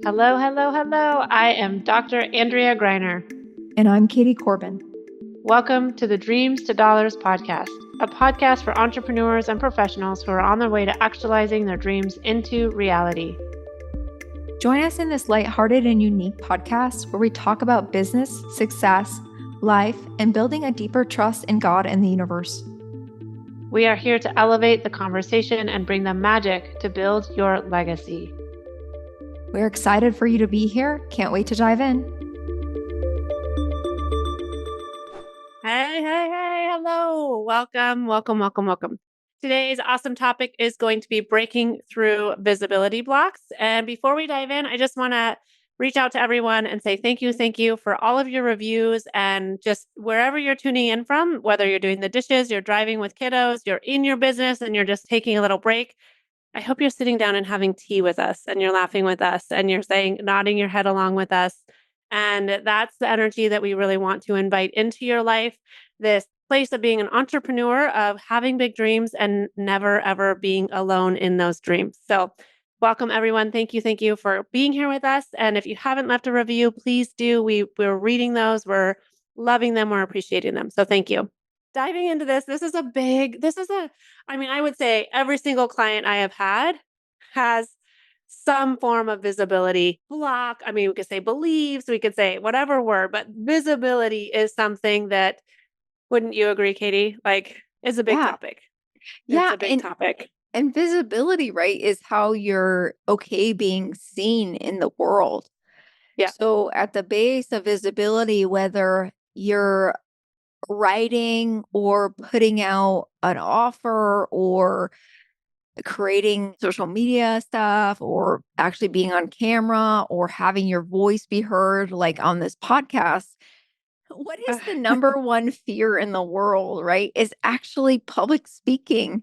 Hello, hello, hello. I am Dr. Andrea Greiner. And I'm Katie Corbin. Welcome to the Dreams to Dollars podcast, a podcast for entrepreneurs and professionals who are on their way to actualizing their dreams into reality. Join us in this lighthearted and unique podcast where we talk about business, success, life, and building a deeper trust in God and the universe. We are here to elevate the conversation and bring the magic to build your legacy. We're excited for you to be here. Can't wait to dive in. Hey, hello. Welcome. Today's awesome topic is going to be breaking through visibility blocks. And before we dive in, I just want to reach out to everyone and say thank you for all of your reviews and just wherever you're tuning in from, whether you're doing the dishes, you're driving with kiddos, you're in your business and you're just taking a little break. I hope you're sitting down and having tea with us and you're laughing with us and you're nodding your head along with us. And that's the energy that we really want to invite into your life. This place of being an entrepreneur, of having big dreams and never, ever being alone in those dreams. So welcome, everyone. Thank you for being here with us. And if you haven't left a review, please do. We're reading those. We're loving them. We're appreciating them. So thank you. Diving into this, I would say every single client I have had has some form of visibility block. I mean, we could say beliefs, we could say whatever word, but visibility is something that, wouldn't you agree, Katie? Like, is a big topic. It's a big topic. And visibility, right, is how you're okay being seen in the world. Yeah. So at the base of visibility, whether you're writing or putting out an offer or creating social media stuff or actually being on camera or having your voice be heard like on this podcast, what is the number one fear in the world, right? Is actually public speaking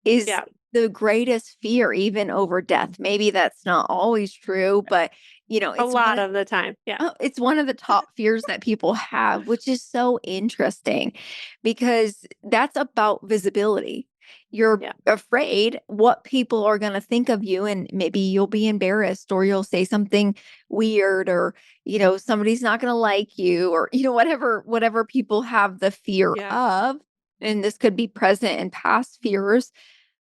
is the greatest fear, even over death. Maybe that's not always true, but it's a lot of the time. Yeah. It's one of the top fears that people have, which is so interesting because that's about visibility. You're afraid what people are going to think of you, and maybe you'll be embarrassed or you'll say something weird, or somebody's not going to like you, or whatever people have the fear of. And this could be present and past fears.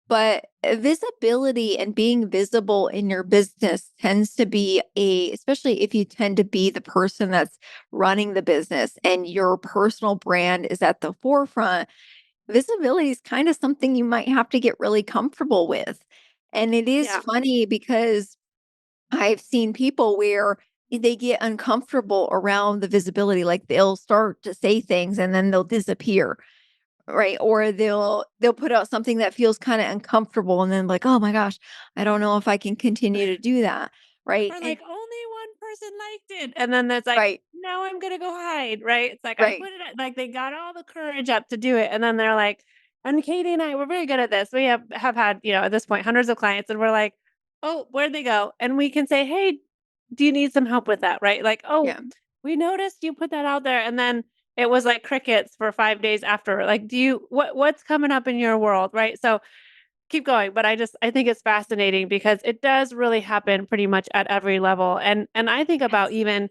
But visibility and being visible in your business tends to be especially if you tend to be the person that's running the business and your personal brand is at the forefront. Visibility is kind of something you might have to get really comfortable with. And it is funny because I've seen people where they get uncomfortable around the visibility, like they'll start to say things and then they'll disappear. Right. Or they'll put out something that feels kind of uncomfortable and then like, oh my gosh, I don't know if I can continue to do that. Right. Or like only one person liked it. And then that's like, now I'm going to go hide. Right. It's like, I put it like they got all the courage up to do it. And then they're like, and Katie and I, we're very good at this. We have had, at this point, hundreds of clients and we're like, oh, where'd they go? And we can say, hey, do you need some help with that? Right. Like, oh, we noticed you put that out there. And then it was like crickets for 5 days after. Like, what's coming up in your world? Right. So keep going. But I think it's fascinating because it does really happen pretty much at every level. And I think about even,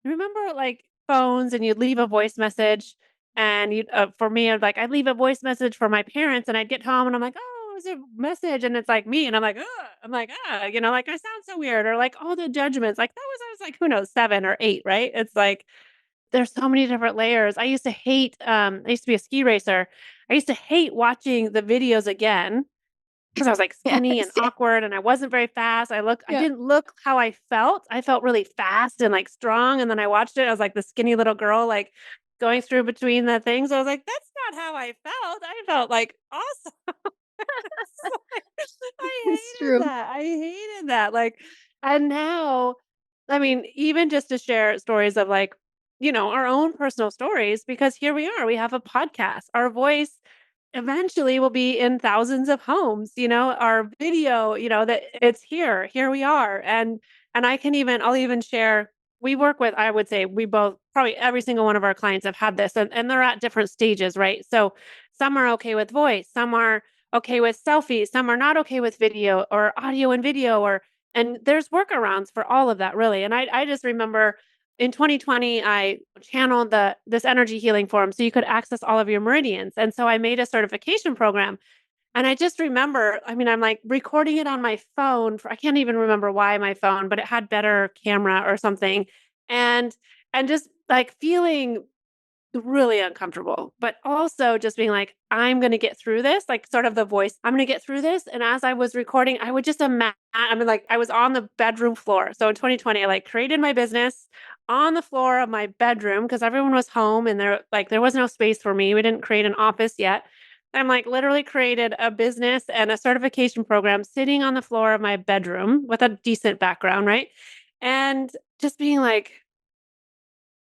remember like phones and you'd leave a voice message and for me, I'd leave a voice message for my parents and I'd get home and I'm like, oh, it was a message. And it's like me. And I'm like, like I sound so weird, or like all the judgments, like I was like, who knows, 7 or 8. Right. It's like, there's so many different layers. I used to hate, I used to be a ski racer. I used to hate watching the videos again because I was like skinny and awkward and I wasn't very fast. I didn't look how I felt. I felt really fast and like strong. And then I watched it. I was like the skinny little girl, like going through between the things. I was like, that's not how I felt. I felt like awesome. I hated that. Like, and now, I mean, even just to share stories of like, our own personal stories, because here we are, we have a podcast. Our voice eventually will be in thousands of homes, our video, that it's here we are. And I'll even share, we work with, I would say we both, probably every single one of our clients have had this, and they're at different stages, right? So some are okay with voice, some are okay with selfies, some are not okay with video or audio and video, And there's workarounds for all of that, really. And I just remember in 2020, I channeled this energy healing forum so you could access all of your meridians. And so I made a certification program. And I just remember, I mean, I'm like recording it on my phone I can't even remember why my phone, but it had better camera or something. And just like feeling really uncomfortable, but also just being like, I'm going to get through this, like sort of the voice, I'm going to get through this. And as I was recording, I would just imagine, I mean, like I was on the bedroom floor. So in 2020, I like created my business on the floor of my bedroom because everyone was home and there was no space for me. We didn't create an office yet. I'm like literally created a business and a certification program sitting on the floor of my bedroom with a decent background, right? And just being like,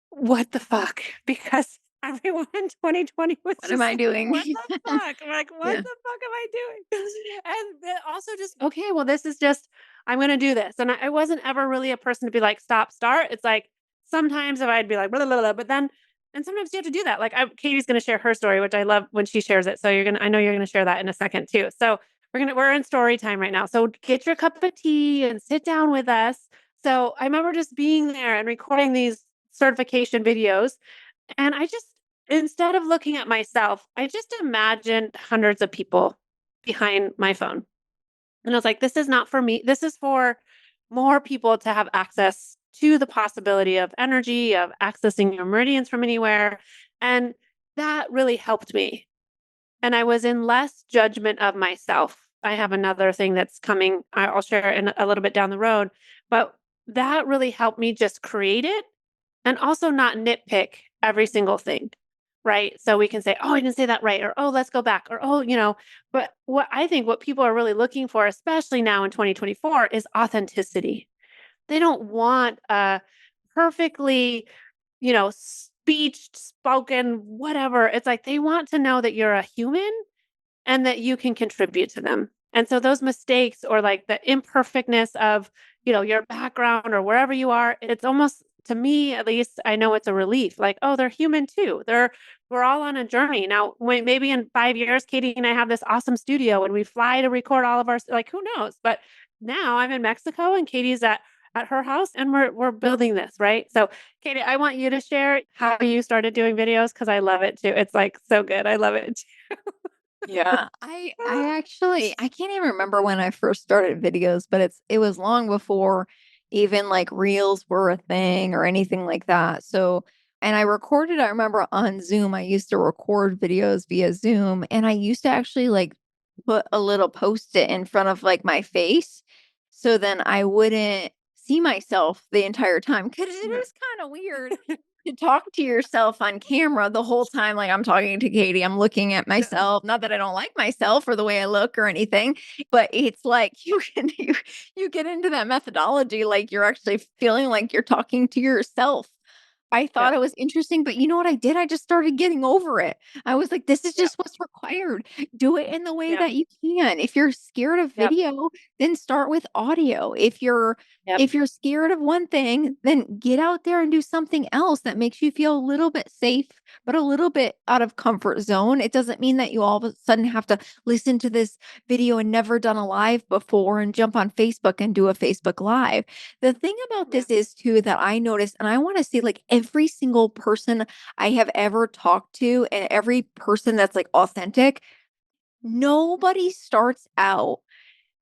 what the fuck? Because everyone in 2020 was What am just I like, doing? what the fuck? I'm like, what Yeah. the fuck am I doing? And then also just, okay, well, this is just, I'm going to do this. And I wasn't ever really a person to be like, stop, start. It's like, sometimes if I'd be like, blah, blah, blah, but then, and sometimes you have to do that. Like Katie's going to share her story, which I love when she shares it. So I know you're going to share that in a second too. So we're in story time right now. So get your cup of tea and sit down with us. So I remember just being there and recording these certification videos. And I just, instead of looking at myself, I just imagined hundreds of people behind my phone. And I was like, this is not for me. This is for more people to have access to the possibility of energy, of accessing your meridians from anywhere. And that really helped me. And I was in less judgment of myself. I have another thing that's coming, I'll share in a little bit down the road, but that really helped me just create it and also not nitpick every single thing, right? So we can say, "Oh, I didn't say that right," or, "Oh, let's go back," or, "Oh," but what people are really looking for, especially now in 2024, is authenticity. They don't want a perfectly, speeched, spoken, whatever. It's like they want to know that you're a human and that you can contribute to them. And so those mistakes or like the imperfectness of, your background or wherever you are, it's almost to me at least, I know it's a relief. Like, oh, they're human too. We're all on a journey. Now, maybe in 5 years Katie and I have this awesome studio and we fly to record all of our like who knows. But now I'm in Mexico and Katie's at her house and we're building this, right? So, Katie, I want you to share how you started doing videos cuz I love it too. It's like so good. I love it too. Yeah. I actually I can't even remember when I first started videos, but it was long before even like reels were a thing or anything like that. So, and I recorded, I remember on Zoom, I used to record videos via Zoom, and I used to actually like put a little post-it in front of like my face so then I wouldn't see myself the entire time because it is kind of weird to talk to yourself on camera the whole time. Like I'm talking to Katie, I'm looking at Yeah. myself. Not that I don't like myself or the way I look or anything, but it's like you get into that methodology, like you're actually feeling like you're talking to yourself. I thought Yep. it was interesting, but you know what I did? I just started getting over it. I was like, this is Yep. just what's required. Do it in the way Yep. that you can. If you're scared of Yep. video, then start with audio. Yep. If you're scared of one thing, then get out there and do something else that makes you feel a little bit safe, but a little bit out of comfort zone. It doesn't mean that you all of a sudden have to listen to this video and never done a live before and jump on Facebook and do a Facebook live. The thing about Yeah. this is too that I noticed, and I want to say like every single person I have ever talked to and every person that's like authentic, nobody starts out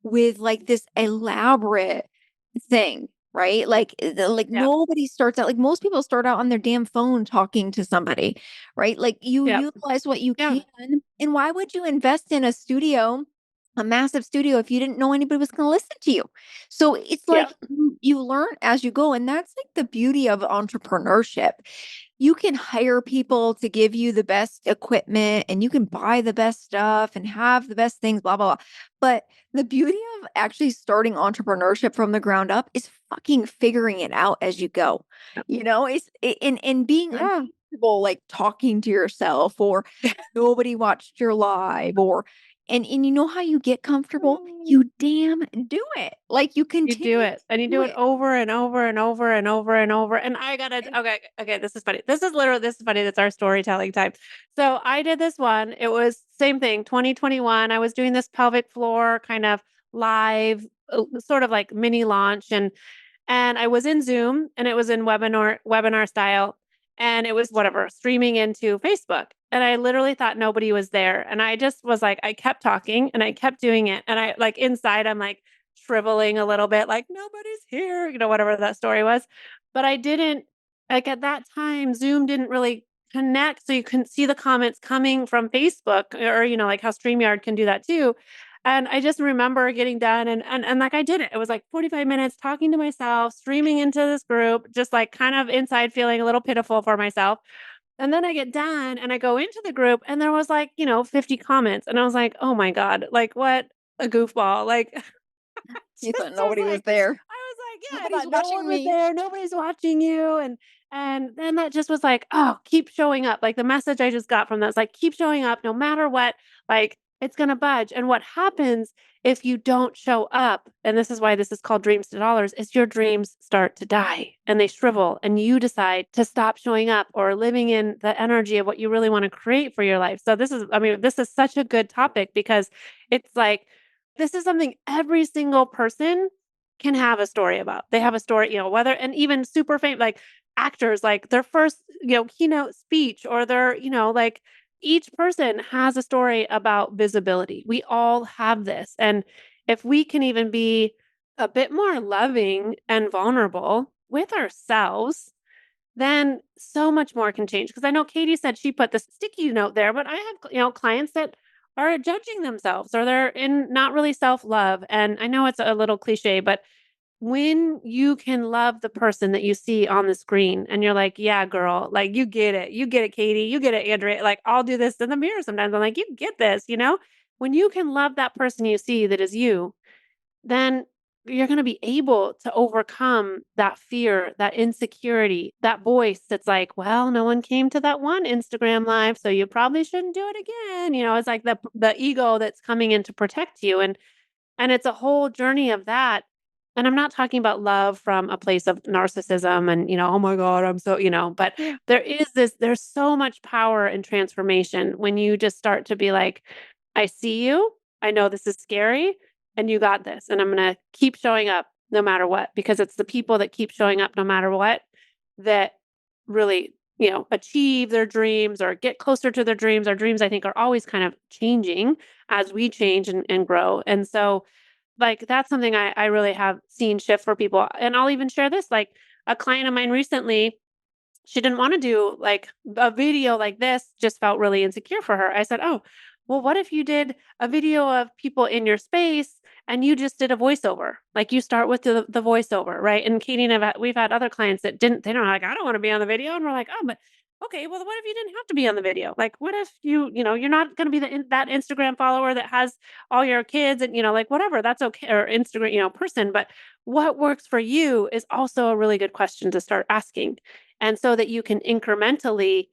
with like this elaborate thing, right? Like Yep. nobody starts out like most people start out on their damn phone talking to somebody, right? Like you Yep. utilize what you Yeah. can. And why would you invest in a studio, a massive studio, if you didn't know anybody was going to listen to you? So it's like Yep. you learn as you go. And that's like the beauty of entrepreneurship. You can hire people to give you the best equipment and you can buy the best stuff and have the best things, blah, blah, blah. But the beauty of actually starting entrepreneurship from the ground up is fucking figuring it out as you go. Yep. In being Yeah. uncomfortable, like talking to yourself or nobody watched your live or and you know how you get comfortable? You damn do it. Like you You do continue it, and you to do do it it. over and over and over and over and over, and I gotta okay, this is funny. This is funny, that's our storytelling time. So, I did this one, it was same thing, 2021, I was doing this pelvic floor kind of live, sort of like mini launch, and I was in Zoom, and it was in webinar style, and it was whatever, streaming into Facebook. And I literally thought nobody was there. And I just was like, I kept talking and I kept doing it. And I like inside, I'm like shriveling a little bit, like nobody's here, whatever that story was. But I didn't like at that time, Zoom didn't really connect. So you couldn't see the comments coming from Facebook or, like how StreamYard can do that too. And I just remember getting done and like I did it. It was like 45 minutes talking to myself, streaming into this group, just like kind of inside feeling a little pitiful for myself. And then I get done and I go into the group and there was like, 50 comments. And I was like, oh my God, like what a goofball. Like You just thought was nobody was like there. I was like, yeah, Nobody's no one watching was me. there, nobody's watching you, and then that just was like, oh, keep showing up. Like the message I just got from that was like, keep showing up no matter what, like it's gonna budge. And what happens if you don't show up, and this is why this is called dreams to dollars, is your dreams start to die and they shrivel and you decide to stop showing up or living in the energy of what you really want to create for your life. So this is such a good topic because it's like this is something every single person can have a story about. They have a story, whether and even super famous like actors, like their first, keynote speech or their, like each person has a story about visibility. We all have this. And if we can even be a bit more loving and vulnerable with ourselves, then so much more can change. Because I know Katie said she put the sticky note there, but I have, clients that are judging themselves or they're in not really self love. And I know it's a little cliche, but when you can love the person that you see on the screen and you're like, yeah, girl, like you get it. You get it, Katie. You get it, Andrea. Like I'll do this in the mirror sometimes. I'm like, you get this. When you can love that person you see that is you, then you're going to be able to overcome that fear, that insecurity, that voice that's like, well, no one came to that one Instagram live, so you probably shouldn't do it again. It's like the ego that's coming in to protect you and it's a whole journey of that. And I'm not talking about love from a place of narcissism and, oh my God, I'm so, but Yeah. there's so much power and transformation when you just start to be like, I see you. I know this is scary and you got this. And I'm going to keep showing up no matter what, because it's the people that keep showing up no matter what that really, achieve their dreams or get closer to their dreams. Our dreams, I think, are always kind of changing as we change and grow. And so, like, that's something I really have seen shift for people. And I'll even share this like a client of mine recently, she didn't want to do like a video like this, just felt really insecure for her. I said, oh, well, what if you did a video of people in your space and you just did a voiceover? Like you start with the voiceover, right? And Katie and we've had other clients that they don't like, I don't want to be on the video. And we're like, oh, but okay, well, what if you didn't have to be on the video? Like, what if you're not going to be that Instagram follower that has all your kids and, like whatever, that's okay. Or Instagram, person. But what works for you is also a really good question to start asking. And so that you can incrementally,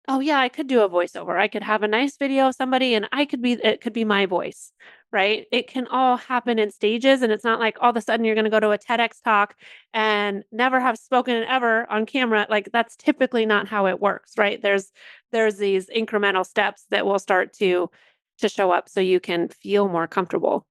oh yeah, I could do a voiceover. I could have a nice video of somebody and it could be my voice, right? It can all happen in stages. And it's not like all of a sudden you're going to go to a TEDx talk and never have spoken ever on camera. Like that's typically not how it works, right? There's these incremental steps that will start to show up so you can feel more comfortable.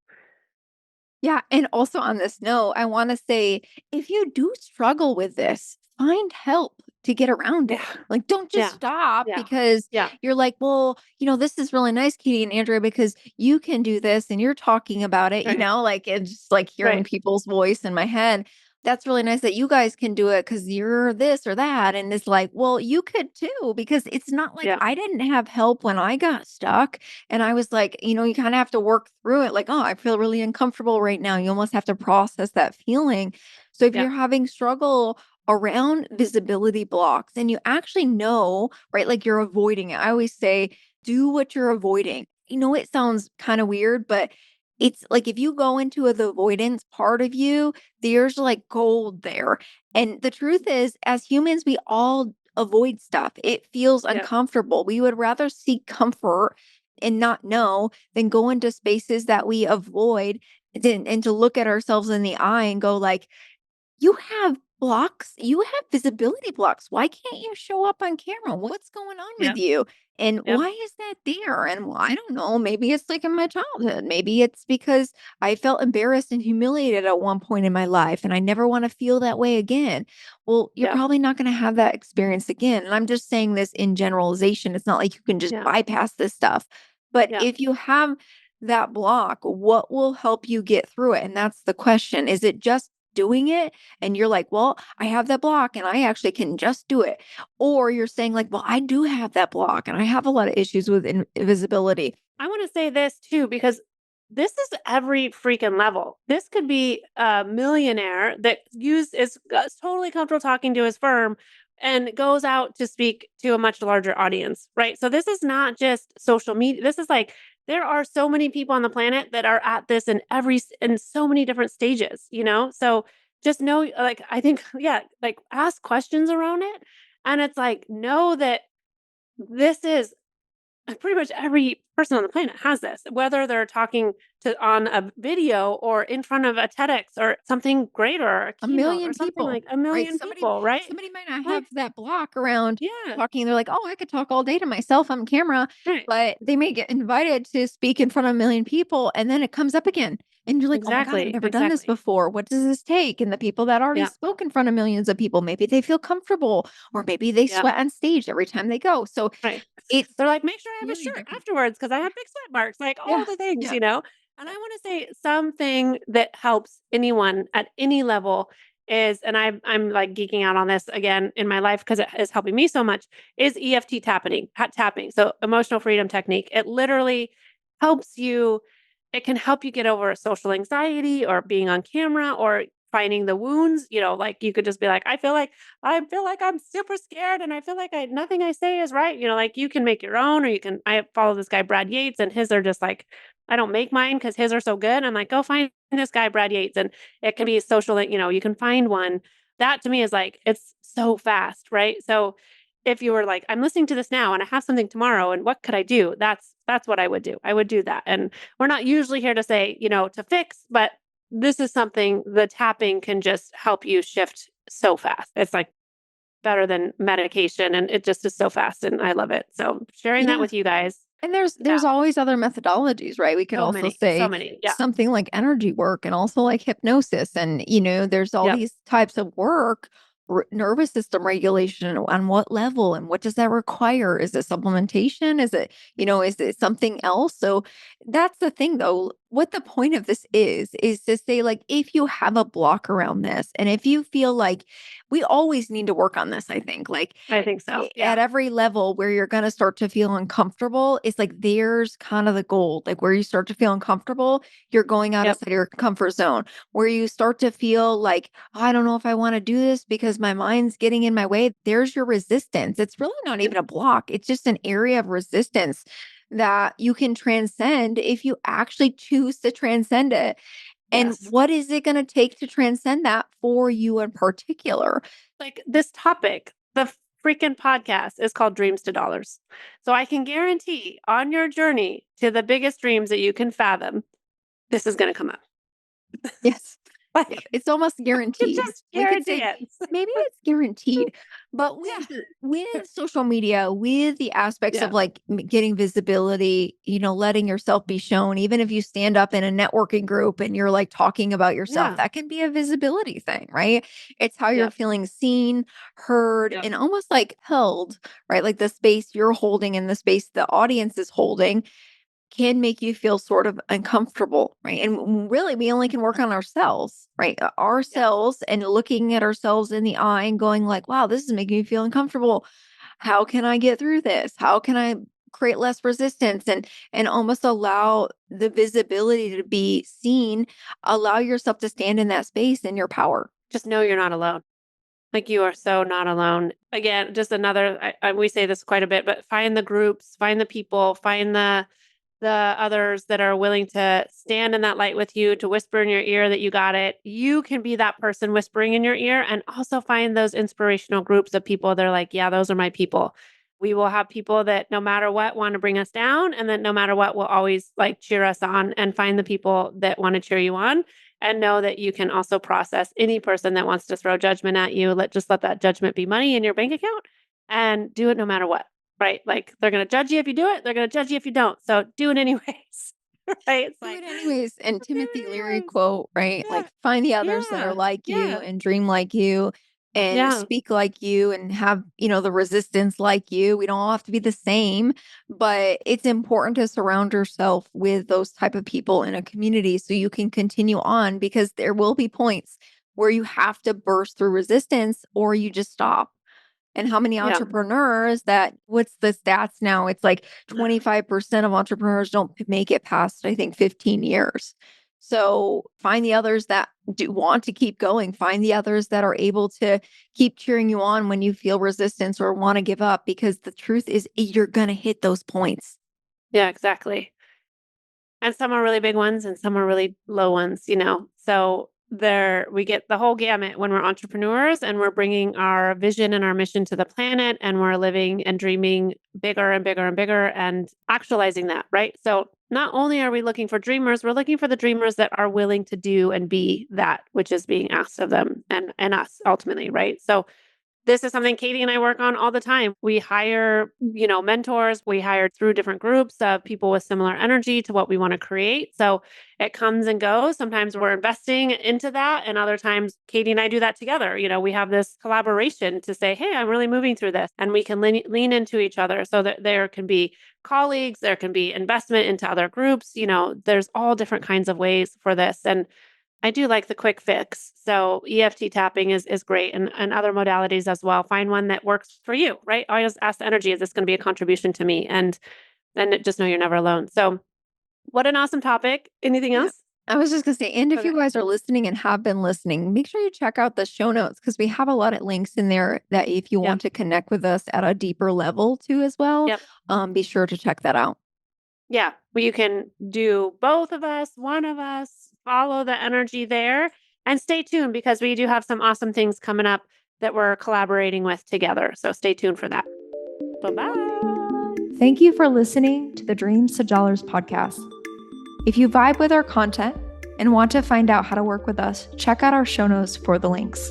Yeah, and also on this note, I wanna say, if you do struggle with this, find help to get around it. Yeah. Like, don't just Yeah. stop Yeah. because Yeah. you're like, "Well, this is really nice, Katie and Andrea, because you can do this and you're talking about it," Right. like, it's just like hearing Right. people's voice in my head. That's really nice that you guys can do it because 'cause you're this or that, and it's like, well, you could too, because it's not like Yeah. I didn't have help when I got stuck. And I was like, you kinda have to work through it, like, "Oh, I feel really uncomfortable right now." You almost have to process that feeling. So if Yeah. you're having struggle around visibility blocks and you actually know, right, like you're avoiding it. I always say, do what you're avoiding. It sounds kind of weird, but it's like if you go into the avoidance part of you, there's like gold there. And the truth is, as humans, we all avoid stuff. It feels Yeah. uncomfortable. We would rather seek comfort and not know than go into spaces that we avoid and to look at ourselves in the eye and go like, you have blocks. You have visibility blocks. Why can't you show up on camera? What's going on with Yep. you? And Yep. why is that there? And I don't know. Maybe it's like in my childhood. Maybe it's because I felt embarrassed and humiliated at one point in my life, and I never want to feel that way again. Well, you're Yep. probably not going to have that experience again. And I'm just saying this in generalization. It's not like you can just Yeah. bypass this stuff. But Yep. if you have that block, what will help you get through it? And that's the question. Is it just doing it and you're like, well, I have that block and I actually can just do it? Or you're saying, like, well, I do have that block and I have a lot of issues with invisibility. I want to say this too, because this is every freaking level. This could be a millionaire that is totally comfortable talking to his firm and goes out to speak to a much larger audience, right? So this is not just social media. This is like there are so many people on the planet that are at this in so many different stages, you know? So just know, like, I think, yeah, like ask questions around it. And it's like, know that this is pretty much every person on the planet has this, whether they're talking to on a video or in front of a TEDx or something greater or a A keynote or million something people, like a right? million Somebody people, right? somebody might not Like, have that block around yeah, talking. They're like, "Oh, I could talk all day to myself on camera," right. but they may get invited to speak in front of a million people, and then it comes up again. And you're like, "Oh my god, I've Exactly. never done this Exactly. before. What does this take?" And the people that already Yeah. spoke in front of millions of people, maybe they feel comfortable or maybe they Yeah. sweat on stage every time they go. So Right. it's They're like, "Make sure I have a really shirt different. afterwards because I have big sweat marks," like all Yeah. the things, Yeah. you know? And I wanna say something that helps anyone at any level is and I'm, like, geeking out on this again in my life because it is helping me so much, is EFT tapping, so emotional freedom technique. It literally helps you it can help you get over social anxiety or being on camera or finding the wounds, you know, like, you could just be like, I feel like I'm super scared and I feel like I nothing I say is right. You know, like you can make your own or you can I follow this guy Brad Yates and his are just like I don't make mine because his are so good. I'm like, go find this guy Brad Yates and it can be social, you know, you can find one. That to me is like it's so fast, right? So if you were like, I'm listening to this now and I have something tomorrow and what could I do? That's what I would do. I would do that. And we're not usually here to say, you know, to fix, but this is something the tapping can just help you shift so fast. It's like better than medication, and it just is so fast, and I love it. So, sharing that Yeah. with you guys. And Yeah. there's always other methodologies, right? We could So also many, so say many. Yeah. something like energy work and also like hypnosis. And, there's all Yep. these types of work, nervous system regulation on what level and what does that require? Is it supplementation? Is it something else? So that's the thing though. What the point of this is to say, like, if you have a block around this and if you feel like we always need to work on this, I think, like, I think so. at Yeah. every level where you're gonna start to feel uncomfortable, it's like there's kind of the gold. Like where you start to feel uncomfortable, you're going Yep. outside your comfort zone. Where you start to feel like, "Oh, I don't know if I want to do this because my mind's getting in my way." There's your resistance. It's really not Yep. even a block. It's just an area of resistance that you can transcend if you actually choose to transcend it. And Yes. what is it going to take to transcend that for you in particular? Like this topic, the freaking podcast is called Dreams to Dollars. So I can guarantee on your journey to the biggest dreams that you can fathom, this is going to come up. Yes. Yeah, Like, it's almost you guaranteed. just We could guarantee say it. maybe it's guaranteed, but Yeah. with social media, with the aspects of Yeah. like getting visibility, letting yourself be shown, even if you stand up in a networking group and you're like talking about yourself, Yeah. that can be a visibility thing, right? It's how you're Yep. feeling seen, heard, Yep. and almost like held, right? Like the space you're holding and the space the audience is holding can make you feel sort of uncomfortable, right? And really, we only can work on ourselves, right? Yep. Ourselves and looking at ourselves in the eye and going like, wow, this is making me feel uncomfortable. How can I get through this? How can I create less resistance and almost allow the visibility to be seen, allow yourself to stand in that space in your power. Just know you're not alone. Like you are so not alone. Again, just another we say this quite a bit, but find the groups, find the people, find the others that are willing to stand in that light with you, to whisper in your ear that you got it. You can be that person whispering in your ear and also find those inspirational groups of people that are like, yeah, those are my people. We will have people that no matter what want to bring us down and then no matter what will always like cheer us on and find the people that want to cheer you on and know that you can also process any person that wants to throw judgment at you. Just let that judgment be money in your bank account and do it no matter what, right? Like they're going to judge you if you do it. They're going to judge you if you don't. So do it anyways. Right? It's Do like, it anyways. And do Timothy it Leary anyways. quote, right? Yeah. Like find the others that are Yeah. like you Yeah. and dream like you and Yeah. speak like you and have, the resistance like you. We don't all have to be the same, but it's important to surround yourself with those type of people in a community so you can continue on because there will be points where you have to burst through resistance or you just stop. And how many Yeah. entrepreneurs that what's the stats now? It's like 25% of entrepreneurs don't make it past, I think, 15 years. So find the others that do want to keep going. Find the others that are able to keep cheering you on when you feel resistance or want to give up, because the truth is you're going to hit those points. Yeah, exactly. And some are really big ones and some are really low ones, So we get the whole gamut when we're entrepreneurs and we're bringing our vision and our mission to the planet and we're living and dreaming bigger and bigger and bigger and actualizing that, right? So not only are we looking for dreamers, we're looking for the dreamers that are willing to do and be that which is being asked of them and us ultimately, right? So this is something Katie and I work on all the time. We hire, mentors. We hire through different groups of people with similar energy to what we want to create. So it comes and goes. Sometimes we're investing into that. And other times, Katie and I do that together. We have this collaboration to say, hey, I'm really moving through this. And we can lean into each other so that there can be colleagues, there can be investment into other groups. There's all different kinds of ways for this. And I do like the quick fix. So EFT tapping is great and other modalities as well. Find one that works for you, right? I always ask the energy, is this going to be a contribution to me? And then just know you're never alone. So what an awesome topic. Anything Yeah. else? I was just going to say, and if Okay. you guys are listening and have been listening, make sure you check out the show notes because we have a lot of links in there that if you want Yep. to connect with us at a deeper level too as well, Yep. be sure to check that out. Yeah. Well, you can do both of us, one of us, follow the energy there and stay tuned because we do have some awesome things coming up that we're collaborating with together. So stay tuned for that. Bye-bye. Thank you for listening to the Dreams to Dollars podcast. If you vibe with our content and want to find out how to work with us, check out our show notes for the links.